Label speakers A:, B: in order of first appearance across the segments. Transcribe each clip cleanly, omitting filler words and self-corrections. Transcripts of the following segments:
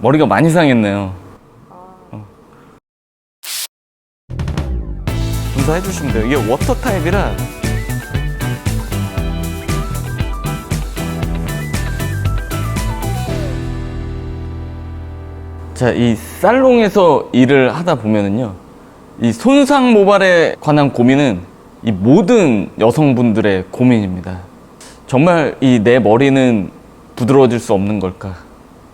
A: 머리가 많이 상했네요. 분사해 주시면 돼요. 이게 워터 타입이라 자, 이 살롱에서 일을 하다 보면은요, 이 손상 모발에 관한 고민은 이 모든 여성분들의 고민입니다. 정말 이 내 머리는 부드러워질 수 없는 걸까?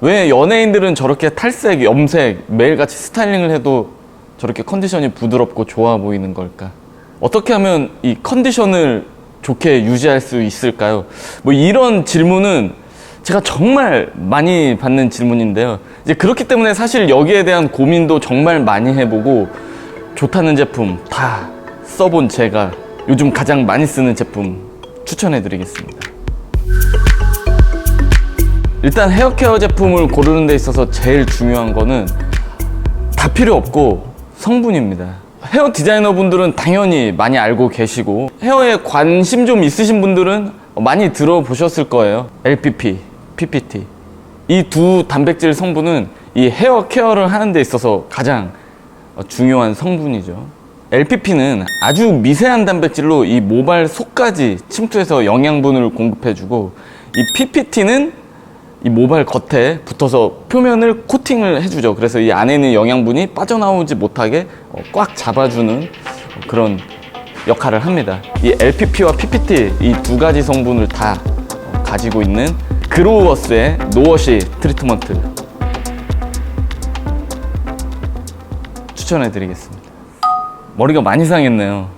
A: 왜 연예인들은 저렇게 탈색, 염색, 매일같이 스타일링을 해도 저렇게 컨디션이 부드럽고 좋아 보이는 걸까? 어떻게 하면 이 컨디션을 좋게 유지할 수 있을까요? 뭐 이런 질문은 제가 정말 많이 받는 질문인데요. 이제 그렇기 때문에 사실 여기에 대한 고민도 정말 많이 해보고 좋다는 제품 다 써본 제가 요즘 가장 많이 쓰는 제품 추천해 드리겠습니다. 일단 헤어케어 제품을 고르는 데 있어서 제일 중요한 거는 다 필요 없고 성분입니다. 헤어 디자이너 분들은 당연히 많이 알고 계시고 헤어에 관심 좀 있으신 분들은 많이 들어보셨을 거예요. LPP, PPT 이 두 단백질 성분은 이 헤어 케어를 하는 데 있어서 가장 중요한 성분이죠. LPP는 아주 미세한 단백질로 이 모발 속까지 침투해서 영양분을 공급해주고, 이 PPT는 이 모발 겉에 붙어서 표면을 코팅을 해주죠. 그래서 이 안에 있는 영양분이 빠져나오지 못하게 꽉 잡아주는 그런 역할을 합니다. 이 LPP와 PPT 이 두 가지 성분을 다 가지고 있는 그로우워스의 노워시 트리트먼트 추천해 드리겠습니다. 머리가 많이 상했네요.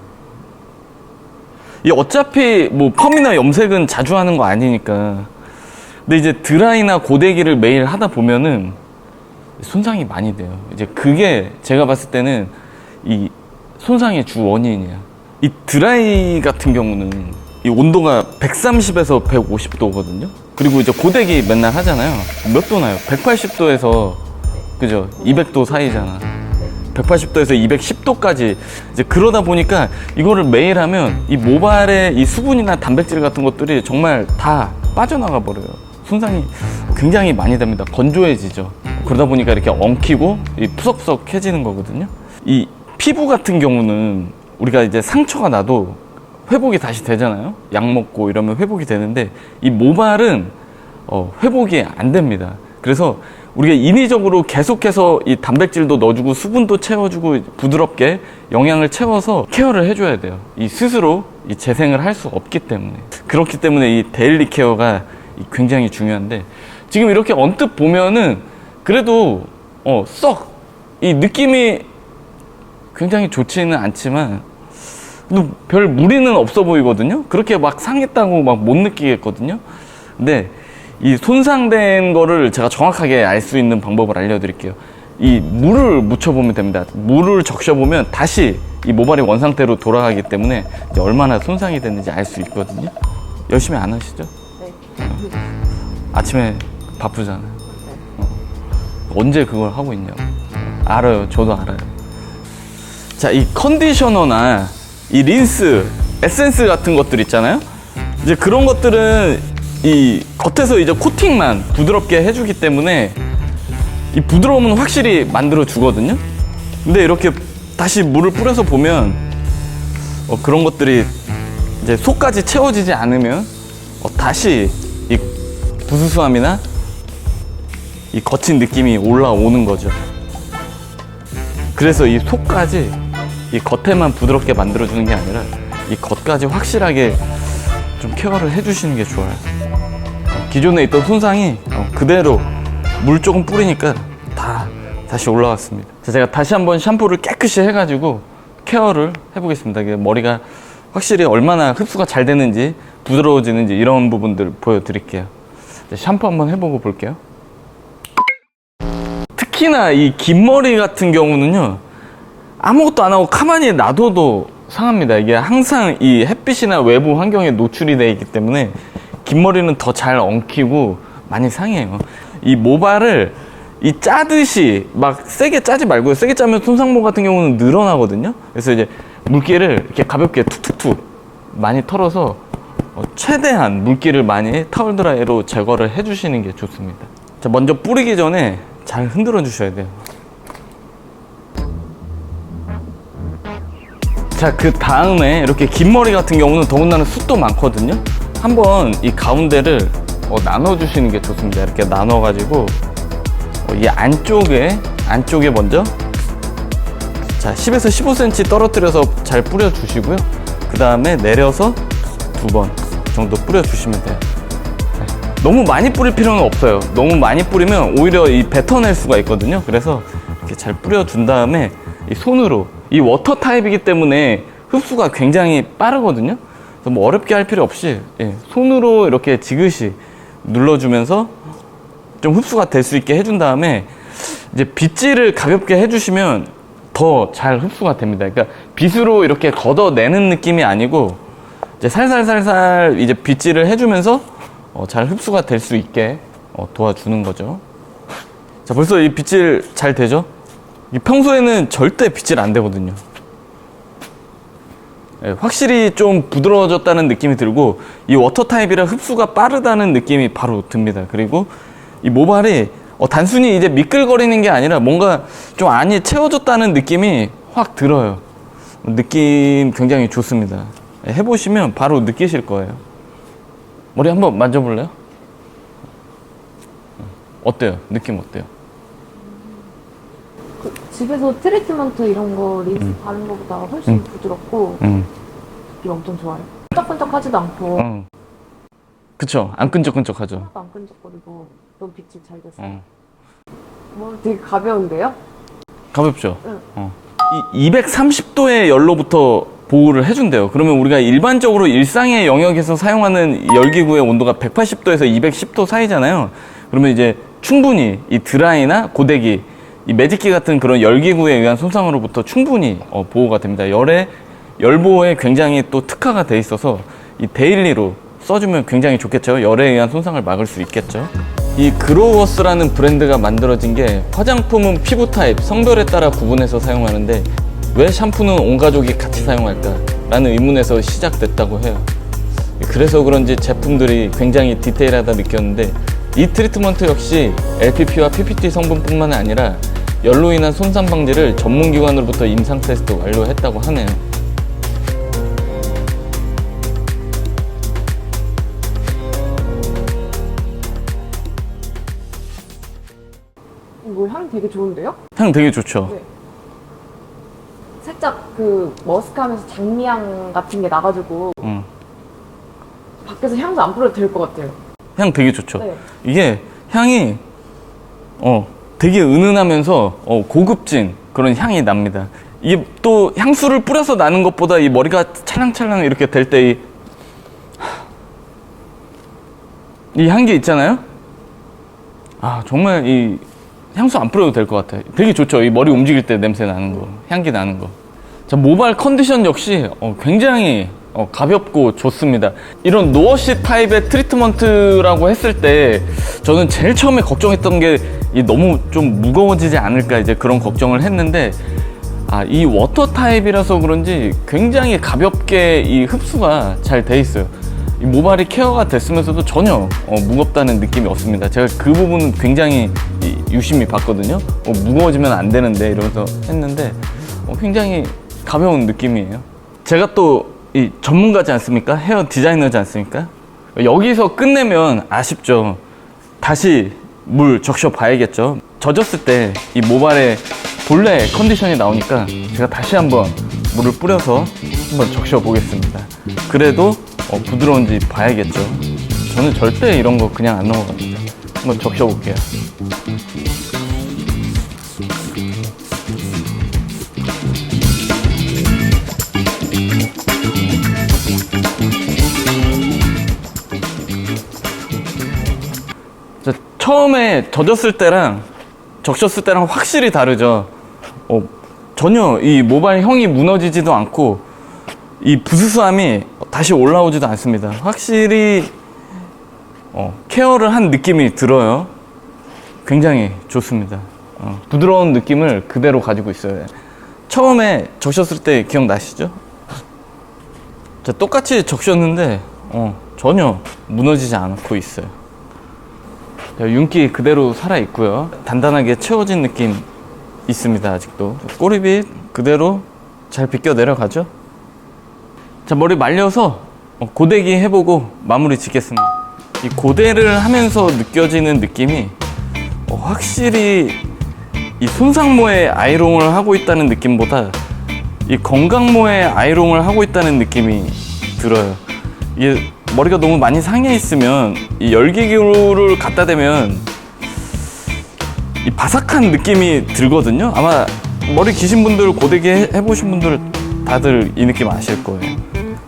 A: 이 어차피 뭐 펌이나 염색은 자주 하는 거 아니니까. 근데 이제 드라이나 고데기를 매일 하다 보면은 손상이 많이 돼요. 이제 그게 제가 봤을 때는 이 손상의 주 원인이에요. 이 드라이 같은 경우는 이 온도가 130에서 150도거든요. 그리고 이제 고데기 맨날 하잖아요. 몇 도 나요? 180도에서 그죠? 200도 사이잖아. 180도에서 210도까지 이제 그러다 보니까 이거를 매일 하면 이 모발에 이 수분이나 단백질 같은 것들이 정말 다 빠져나가 버려요. 손상이 굉장히 많이 됩니다. 건조해지죠. 그러다 보니까 이렇게 엉키고 이 푸석푸석해지는 거거든요. 이 피부 같은 경우는 우리가 이제 상처가 나도 회복이 다시 되잖아요. 약 먹고 이러면 회복이 되는데 이 모발은 회복이 안 됩니다. 그래서 우리가 인위적으로 계속해서 이 단백질도 넣어주고 수분도 채워주고 부드럽게 영양을 채워서 케어를 해줘야 돼요. 이 스스로 이 재생을 할 수 없기 때문에. 그렇기 때문에 이 데일리 케어가 굉장히 중요한데, 지금 이렇게 언뜻 보면은 그래도 썩 이 느낌이 굉장히 좋지는 않지만 별 무리는 없어 보이거든요. 그렇게 막 상했다고 막 못 느끼겠거든요. 근데 이 손상된 거를 제가 정확하게 알 수 있는 방법을 알려드릴게요. 이 물을 묻혀보면 됩니다. 물을 적셔보면 다시 이 모발이 원상태로 돌아가기 때문에 이제 얼마나 손상이 됐는지 알 수 있거든요. 열심히 안 하시죠? 네. 아침에 바쁘잖아요. 언제 그걸 하고 있냐고. 알아요. 저도 알아요. 자, 이 컨디셔너나 이 린스, 에센스 같은 것들 있잖아요. 이제 그런 것들은 이 겉에서 이제 코팅만 부드럽게 해주기 때문에 이 부드러움은 확실히 만들어 주거든요. 근데 이렇게 다시 물을 뿌려서 보면 그런 것들이 이제 속까지 채워지지 않으면 다시 이 부스스함이나 이 거친 느낌이 올라오는 거죠. 그래서 이 속까지 이 겉에만 부드럽게 만들어주는 게 아니라 이 겉까지 확실하게 좀 케어를 해주시는 게 좋아요. 기존에 있던 손상이 그대로 물 조금 뿌리니까 다 다시 올라왔습니다. 제가 다시 한번 샴푸를 깨끗이 해가지고 케어를 해보겠습니다. 머리가 확실히 얼마나 흡수가 잘 되는지 부드러워지는지 이런 부분들 보여드릴게요. 샴푸 한번 해보고 볼게요. 특히나 이 긴 머리 같은 경우는요, 아무것도 안 하고 가만히 놔둬도 상합니다. 이게 항상 이 햇빛이나 외부 환경에 노출이 되어 있기 때문에 긴 머리는 더 잘 엉키고 많이 상해요. 이 모발을 이 짜듯이 막 세게 짜지 말고요. 세게 짜면 손상모 같은 경우는 늘어나거든요. 그래서 이제 물기를 이렇게 가볍게 툭툭툭 많이 털어서 최대한 물기를 많이 타월 드라이로 제거를 해주시는 게 좋습니다. 자, 먼저 뿌리기 전에 잘 흔들어 주셔야 돼요. 자, 그 다음에 이렇게 긴 머리 같은 경우는 더군다나 숱도 많거든요. 한번 이 가운데를 나눠 주시는 게 좋습니다. 이렇게 나눠 가지고 이 안쪽에 먼저 자 10에서 15cm 떨어뜨려서 잘 뿌려 주시고요. 그 다음에 내려서 2번 정도 뿌려 주시면 돼요. 너무 많이 뿌릴 필요는 없어요. 너무 많이 뿌리면 오히려 이 뱉어낼 수가 있거든요. 그래서 이렇게 잘 뿌려준 다음에 이 손으로, 이 워터 타입이기 때문에 흡수가 굉장히 빠르거든요. 그래서 뭐 어렵게 할 필요 없이 손으로 이렇게 지그시 눌러주면서 좀 흡수가 될 수 있게 해준 다음에 이제 빗질을 가볍게 해주시면 더 잘 흡수가 됩니다. 그러니까 빗으로 이렇게 걷어내는 느낌이 아니고 이제 살살살살 이제 빗질을 해주면서 잘 흡수가 될 수 있게 도와주는 거죠. 자, 벌써 이 빗질 잘 되죠? 평소에는 절대 빗질 안 되거든요. 확실히 좀 부드러워졌다는 느낌이 들고 이 워터 타입이라 흡수가 빠르다는 느낌이 바로 듭니다. 그리고 이 모발이 단순히 이제 미끌거리는 게 아니라 뭔가 좀 안이 채워졌다는 느낌이 확 들어요. 느낌 굉장히 좋습니다. 해보시면 바로 느끼실 거예요. 머리 한번 만져볼래요? 어때요? 느낌 어때요?
B: 집에서 트리트먼트 이런 거 린스 바른 거보다 훨씬 부드럽고 느낌 엄청 좋아요. 끈적끈적하지도 않고
A: 그쵸? 안 끈적끈적하죠?
B: 하나도 안 끈적거리고 너무 빗질 잘 됐어요. 뭐 되게 가벼운데요?
A: 가볍죠?
B: 응.
A: 이 230도의 열로부터 보호를 해준대요. 그러면 우리가 일반적으로 일상의 영역에서 사용하는 열기구의 온도가 180도에서 210도 사이잖아요. 그러면 이제 충분히 이 드라이나 고데기, 이 매직기 같은 그런 열기구에 의한 손상으로부터 충분히 보호가 됩니다. 열 보호에 굉장히 또 특화가 돼 있어서 이 데일리로 써주면 굉장히 좋겠죠. 열에 의한 손상을 막을 수 있겠죠. 이 그로워스라는 브랜드가 만들어진 게 화장품은 피부 타입, 성별에 따라 구분해서 사용하는데 왜 샴푸는 온 가족이 같이 사용할까? 라는 의문에서 시작됐다고 해요. 그래서 그런지 제품들이 굉장히 디테일하다 느꼈는데 이 트리트먼트 역시 LPP와 PPT 성분뿐만 아니라 열로 인한 손상 방지를 전문기관으로부터 임상 테스트 완료했다고 하네요.
B: 이거 향 되게 좋은데요?
A: 향 되게 좋죠?
B: 네. 살짝 그 머스크하면서 장미향 같은 게 나가지고 밖에서 향도 안 뿌려도 될 것 같아요.
A: 향 되게 좋죠?
B: 네.
A: 이게 향이 되게 은은하면서 고급진 그런 향이 납니다. 이게 또 향수를 뿌려서 나는 것보다 이 머리가 찰랑찰랑 이렇게 될 때 이 향기 있잖아요? 아, 정말 이 향수 안 뿌려도 될 것 같아요. 되게 좋죠. 이 머리 움직일 때 냄새 나는 거, 향기 나는 거. 자, 모발 컨디션 역시 굉장히 가볍고 좋습니다. 이런 노워시 타입의 트리트먼트라고 했을 때 저는 제일 처음에 걱정했던 게 너무 좀 무거워지지 않을까 이제 그런 걱정을 했는데 이 워터 타입이라서 그런지 굉장히 가볍게 이 흡수가 잘 돼 있어요. 이 모발이 케어가 됐으면서도 전혀 무겁다는 느낌이 없습니다. 제가 그 부분은 굉장히 유심히 봤거든요. 무거워지면 안 되는데 이러면서 했는데 굉장히 가벼운 느낌이에요. 제가 또 이 전문가지 않습니까? 헤어 디자이너지 않습니까? 여기서 끝내면 아쉽죠. 다시 물 적셔 봐야겠죠. 젖었을 때 이 모발에 본래 컨디션이 나오니까 제가 다시 한번 물을 뿌려서 한번 적셔 보겠습니다. 그래도 부드러운지 봐야겠죠. 저는 절대 이런 거 그냥 안 넘어갑니다. 한번 적셔 볼게요. 처음에 젖었을 때랑 적셨을 때랑 확실히 다르죠. 전혀 이 모발형이 무너지지도 않고 이 부스스함이 다시 올라오지도 않습니다. 확실히 케어를 한 느낌이 들어요. 굉장히 좋습니다. 부드러운 느낌을 그대로 가지고 있어요. 처음에 적셨을 때 기억나시죠? 자, 똑같이 적셨는데 전혀 무너지지 않고 있어요. 자, 윤기 그대로 살아있고요. 단단하게 채워진 느낌 있습니다. 아직도 꼬리빗 그대로 잘 빗겨 내려가죠. 자, 머리 말려서 고데기 해보고 마무리 짓겠습니다. 이 고데를 하면서 느껴지는 느낌이 확실히 이 손상모에 아이롱을 하고 있다는 느낌보다 이 건강모에 아이롱을 하고 있다는 느낌이 들어요. 이게 머리가 너무 많이 상해 있으면 이 열기구를 갖다 대면 이 바삭한 느낌이 들거든요. 아마 머리 기신 분들, 고데기 해보신 분들 다들 이 느낌 아실 거예요.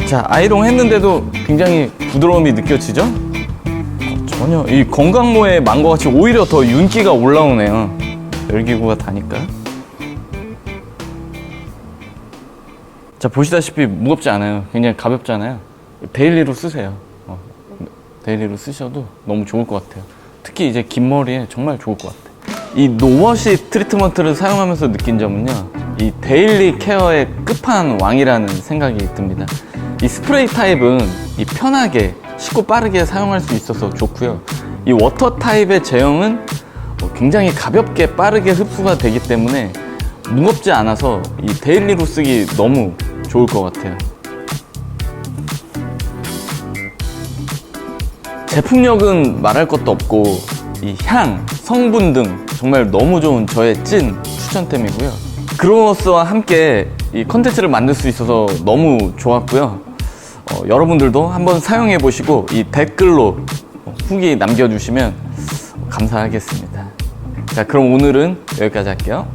A: 자, 아이롱 했는데도 굉장히 부드러움이 느껴지죠? 전혀 이 건강모에 망고 같이 오히려 더 윤기가 올라오네요. 열기구가 다니까. 자, 보시다시피 무겁지 않아요. 굉장히 가볍잖아요. 데일리로 쓰세요. 데일리로 쓰셔도 너무 좋을 것 같아요. 특히 이제 긴 머리에 정말 좋을 것 같아요. 이 노워시 트리트먼트를 사용하면서 느낀 점은요, 이 데일리 케어의 끝판왕이라는 생각이 듭니다. 이 스프레이 타입은 이 편하게 쉽고 빠르게 사용할 수 있어서 좋고요. 이 워터 타입의 제형은 굉장히 가볍게 빠르게 흡수가 되기 때문에 무겁지 않아서 이 데일리로 쓰기 너무 좋을 것 같아요. 제품력은 말할 것도 없고 이 향, 성분 등 정말 너무 좋은 저의 찐 추천템이고요. 그로머스와 함께 이 컨텐츠를 만들 수 있어서 너무 좋았고요. 여러분들도 한번 사용해 보시고 이 댓글로 후기 남겨주시면 감사하겠습니다. 자, 그럼 오늘은 여기까지 할게요.